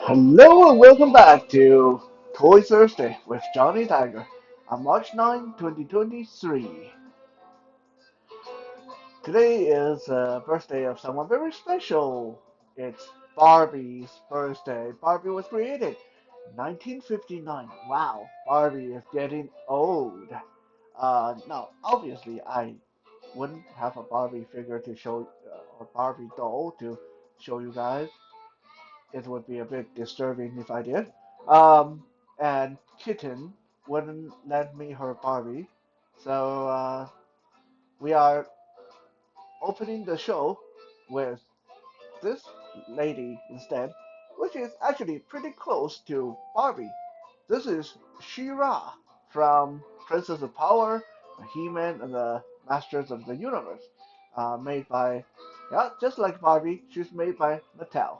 Hello and welcome back to Toy Thursday with Johnny Tiger on March 9, 2023. Today is the birthday of someone very special. It's Barbie's birthday. Barbie was created 1959. Wow, Barbie is getting old. Now, obviously, I wouldn't have a Barbie figure to show, or Barbie doll to show you guys. It would be a bit disturbing if I did. Um, and Kitten wouldn't lend me her Barbie, so we are opening the show with this lady instead, which is actually pretty close to Barbie. This is She-Ra from Princess of Power, He-Man, and the Masters of the Universe, made by, yeah, just like Barbie, she's made by Mattel.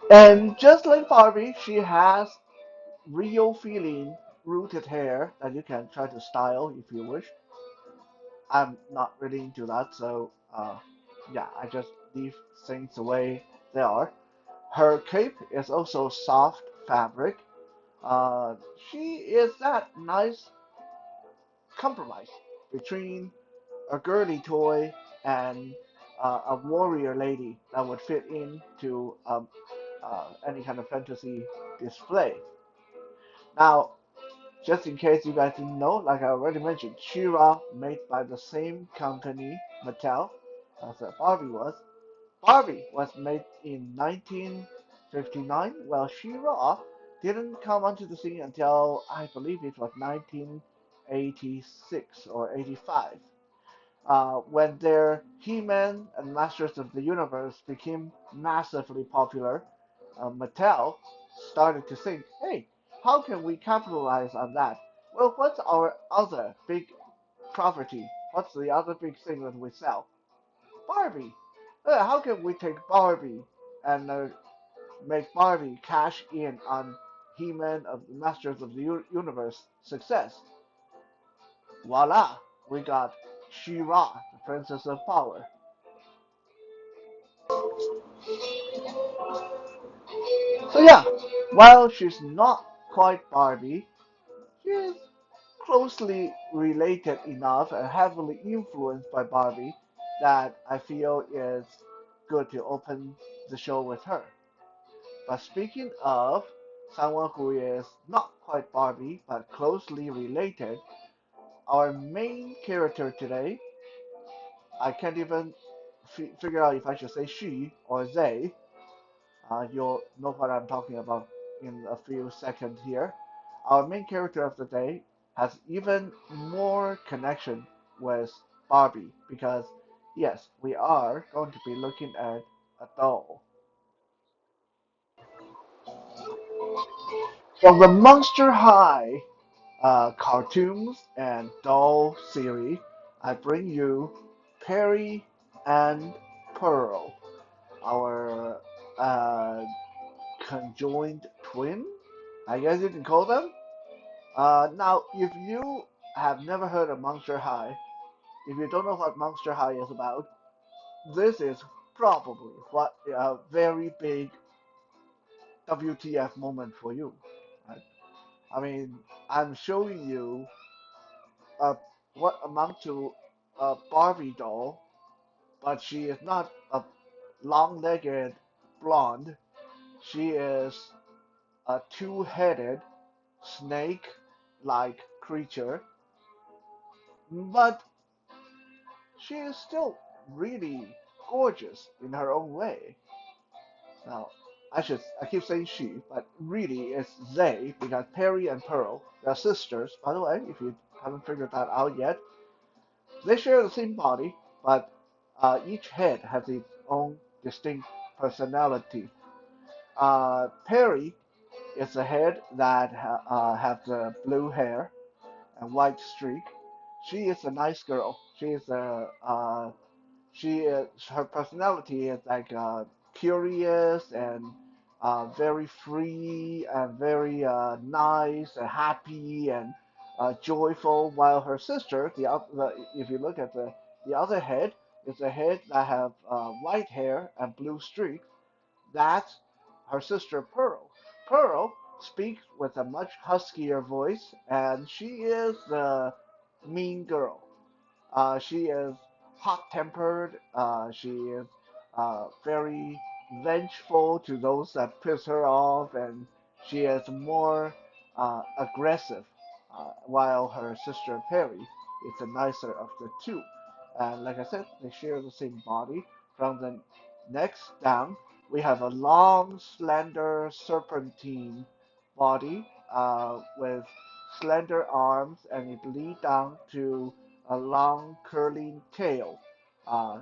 And just like Barbie, she has real feeling rooted hair that you can try to style if you wish. I'm not really into that, so yeah, I just leave things the way they are. Her cape is also soft fabric. She is that nice compromise between a girly toy and a warrior lady that would fit into any kind of fantasy display. Now, just in case you guys didn't know, like I already mentioned, She-Ra made by the same company, Mattel, as Barbie was. Barbie was made in 1959, while She-Ra didn't come onto the scene until I believe it was 1986 or 85, when their He-Man and Masters of the Universe became massively popular. Mattel started to think, hey, how can we capitalize on that? Well, what's our other big property? What's the other big thing that we sell? Barbie. How can we take Barbie and make Barbie cash in on He-Man of the Masters of the Universe success? Voila, we got She-Ra, the Princess of Power. So yeah, while she's not quite Barbie, she is closely related enough and heavily influenced by Barbie that I feel it's good to open the show with her. But speaking of someone who is not quite Barbie but closely related, our main character today, I can't even figure out if I should say she or they. You'll know what I'm talking about in a few seconds here. Our main character of the day has even more connection with Barbie because, yes, we are going to be looking at a doll. From the Monster High cartoons and doll series, I bring you Perry and Pearl, our conjoined twin, I guess you can call them. Now, if you have never heard of Monster High, if you don't know what Monster High is about, this is probably what a very big WTF moment for you. Right? I mean, I'm showing you uh, what amounts to a Barbie doll, but she is not a long-legged blonde. She is a two-headed snake-like creature, but she is still really gorgeous in her own way. Now, I keep saying she, but really it's they because Perry and Pearl, they're sisters. By the way, if you haven't figured that out yet, they share the same body, but each head has its own distinct personality. Perry is the head that have the blue hair and white streak. She is a nice girl. She is her personality is like curious and very free and very nice and happy and joyful. While her sister, if you look at the other head, is a head that have white hair and blue streaks. That's her sister Pearl. Pearl speaks with a much huskier voice, and she is the mean girl. She is hot-tempered. She is very vengeful to those that piss her off, and she is more aggressive. While her sister Perry is the nicer of the two. And like I said, they share the same body. From the neck down, we have a long, slender serpentine body with slender arms, and it leads down to a long curling tail.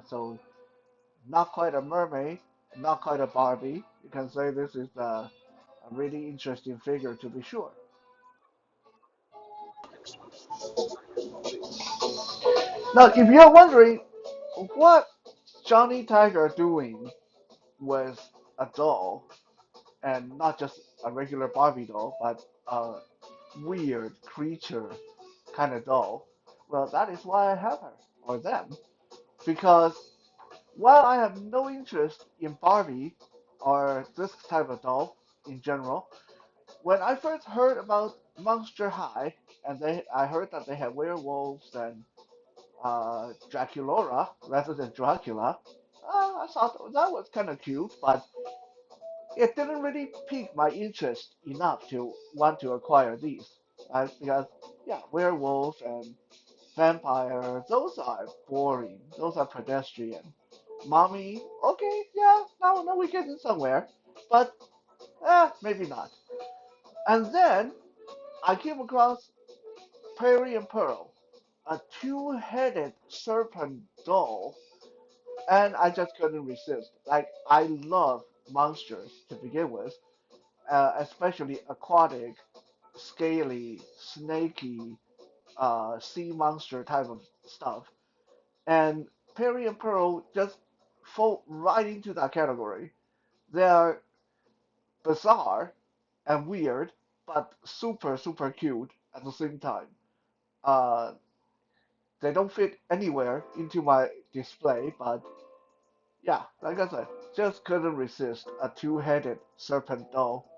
So not quite a mermaid, not quite a Barbie. You can say this is a really interesting figure to be sure. Now, if you're wondering what Johnny Tiger doing with a doll, and not just a regular Barbie doll, but a weird creature kind of doll, well, that is why I have her, or them, because while I have no interest in Barbie or this type of doll in general, when I first heard about Monster High, and I heard that they had werewolves and Draculora rather than Dracula, I thought that was kind of cute, but it didn't really pique my interest enough to want to acquire these. Because, yeah, werewolves and vampire, those are boring. Those are pedestrian. Mommy, okay, yeah, now we're getting somewhere. But, maybe not. And then I came across Perry and Pearl, a two-headed serpent doll, and I just couldn't resist. Like, I love monsters to begin with, especially aquatic, scaly, snaky, sea monster type of stuff. And Perry and Pearl just fall right into that category. They are bizarre and weird, but super, super cute at the same time. Uh, they don't fit anywhere into my display, but yeah, like I said, just couldn't resist a two-headed serpent doll.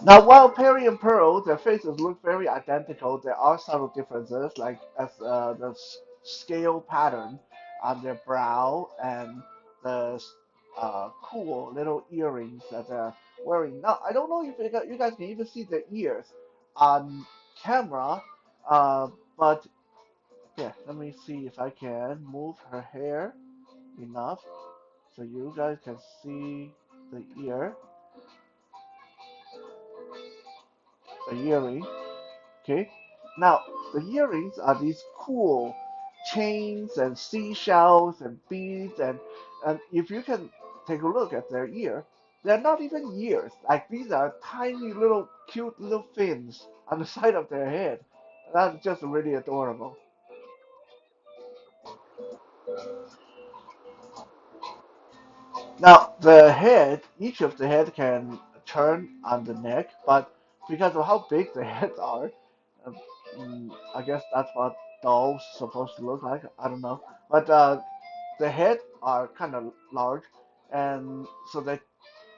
Now, while Perry and Pearl, their faces look very identical, there are subtle differences, like as the scale pattern on their brow and the cool little earrings that they're wearing. Now, I don't know if you guys can even see their ears on camera, uh, but yeah, let me see if I can move her hair enough so you guys can see the the earring. Okay. Now, the earrings are these cool chains and seashells and beads, and if you can take a look at their ear, they're not even ears. Like these are tiny little cute little fins on the side of their head. That's just really adorable. Now, the head, each of the head can turn on the neck, but because of how big the heads are, uh, I guess that's what dolls supposed to look like. I don't know, but the heads are kind of large, and so they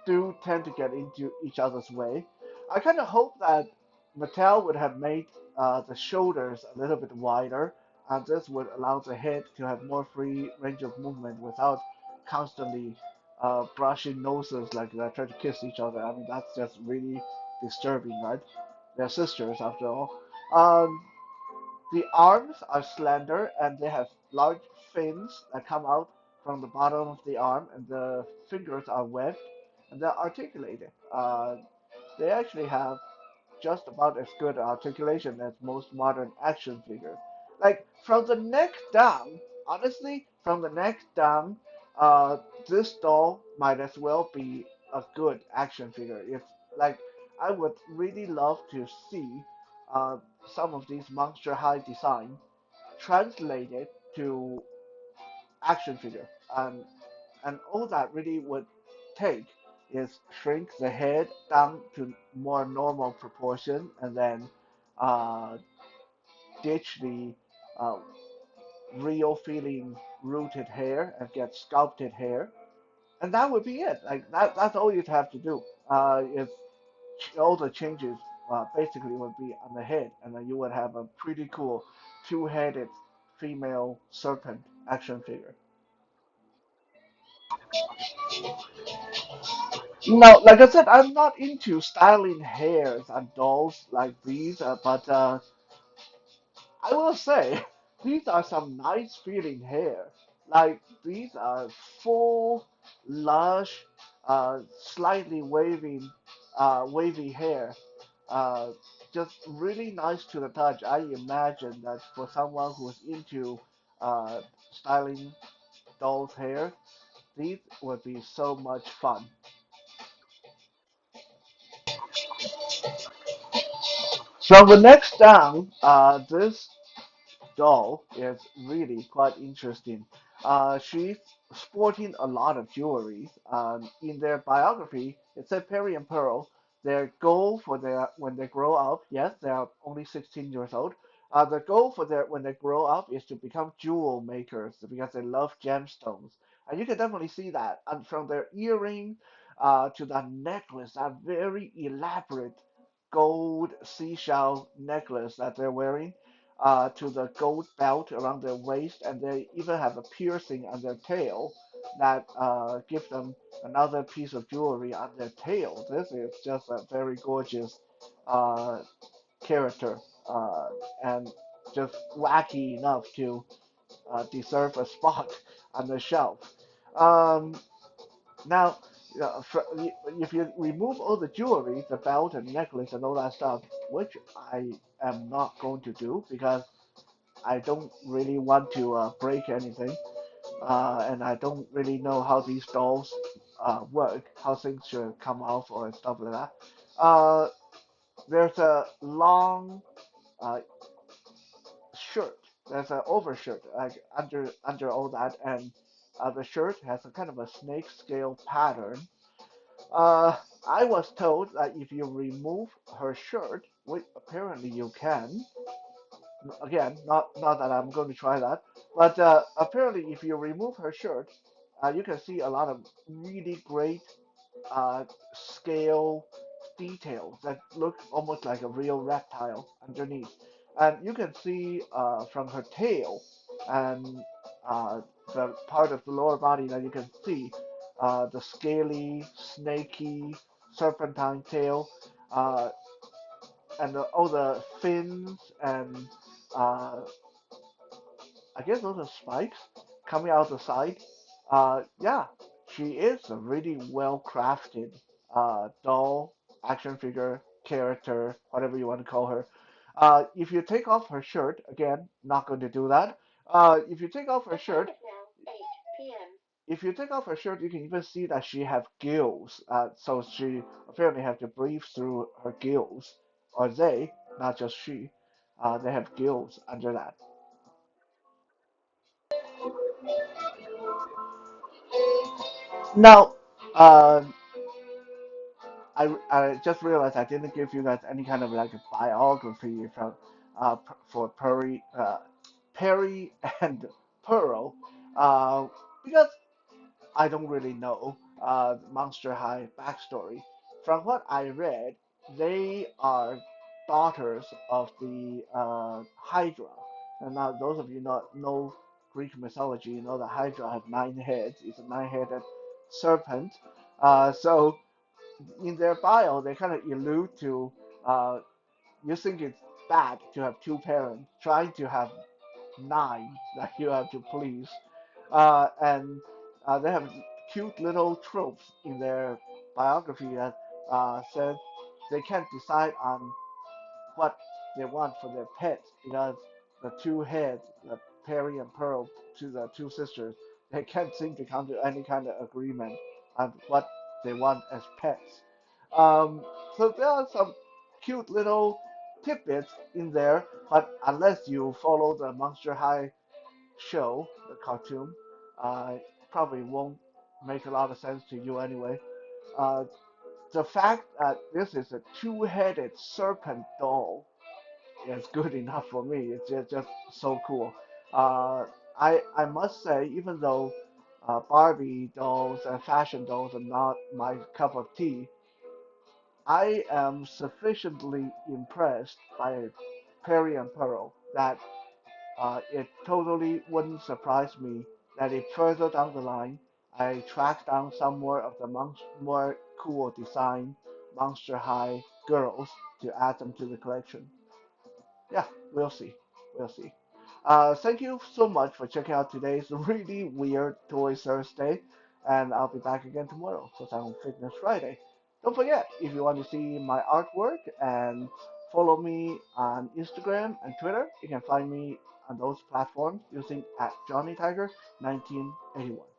do tend to get into each other's way. I kind of hope that Mattel would have made the shoulders a little bit wider, and this would allow the head to have more free range of movement without constantly brushing noses like they're trying to kiss each other. I mean, that's just really disturbing, right? They're sisters after all. Um, the arms are slender and they have large fins that come out from the bottom of the arm, and the fingers are webbed and they're articulated. They actually have just about as good articulation as most modern action figures. Like from the neck down, honestly, from the neck down, uh, this doll might as well be a good action figure. It's like I would really love to see uh, some of these Monster High design translated to action figure. And all that really would take is shrink the head down to more normal proportion and then uh, ditch the uh, real feeling rooted hair and get sculpted hair, and that would be it. Like that's all you'd have to do. If all the changes basically would be on the head, and then you would have a pretty cool two-headed female serpent action figure. Now, like I said, I'm not into styling hairs and dolls like these, but I will say these are some nice feeling hair. Like these are full, lush, slightly wavy hair. Uh, just really nice to the touch. I imagine that for someone who's into uh, styling dolls' hair, these would be so much fun. From the neck down, this doll is really quite interesting. She's sporting a lot of jewelry. In their biography, it said Perry and Pearl, their goal for their when they grow up, yes, they are only 16 years old. The goal for their when they grow up is to become jewel makers because they love gemstones. And you can definitely see that. And from their earring to that necklace, that very elaborate gold seashell necklace that they're wearing to the gold belt around their waist, and they even have a piercing on their tail that gives them another piece of jewelry on their tail. This is just a very gorgeous uh, character uh, and just wacky enough to deserve a spot on the shelf. Um, Now, if you remove all the jewelry, the belt and necklace and all that stuff, which I am not going to do because I don't really want to break anything, and I don't really know how these dolls work, how things should come off or stuff like that. Uh, there's a long uh, shirt. There's an overshirt like under all that, and the shirt has a kind of a snake scale pattern. Uh, I was told that if you remove her shirt, which apparently you can, again, not that I'm going to try that, but apparently if you remove her shirt, you can see a lot of really great uh, scale details that look almost like a real reptile underneath. And you can see from her tail and the part of the lower body that you can see the scaly, snaky, serpentine tail, uh, and all the fins and uh, I guess those are spikes coming out the side. Yeah, she is a really well crafted doll, action figure, character, whatever you want to call her. If you take off her shirt, again, not going to do that. If you take off her shirt, if you take off her shirt, you can even see that she have gills. So she apparently have to breathe through her gills, or they, not just she, they have gills under that. Now, uh, I just realized I didn't give you guys any kind of like a biography from for Perry and Pearl, because I don't really know Monster High backstory. From what I read, they are daughters of the Hydra. And now those of you not know Greek mythology, you know that Hydra had 9 heads. It's a nine-headed serpent. So in their bio, they kind of allude to uh, you think it's bad to have two parents trying to have nine that you have to please, and they have cute little tropes in their biography that says they can't decide on what they want for their pets because the two heads, the Perry and Pearl, to the two sisters, they can't seem to come to any kind of agreement on what they want as pets. Um, so there are some cute little tidbits in there, but unless you follow the Monster High show, the cartoon, it probably won't make a lot of sense to you anyway. Uh, the fact that this is a two-headed serpent doll is good enough for me. It's just so cool. Uh, I must say, even though Barbie dolls and fashion dolls are not my cup of tea, I am sufficiently impressed by Perry and Pearl that it totally wouldn't surprise me that if further down the line I track down some more of the more cool design Monster High girls to add them to the collection. Yeah, we'll see. We'll see. Thank you so much for checking out today's really weird Toy Thursday, and I'll be back again tomorrow for some Fitness Friday. Don't forget, if you want to see my artwork and follow me on Instagram and Twitter, you can find me on those platforms using at Johnny Tiger 1981.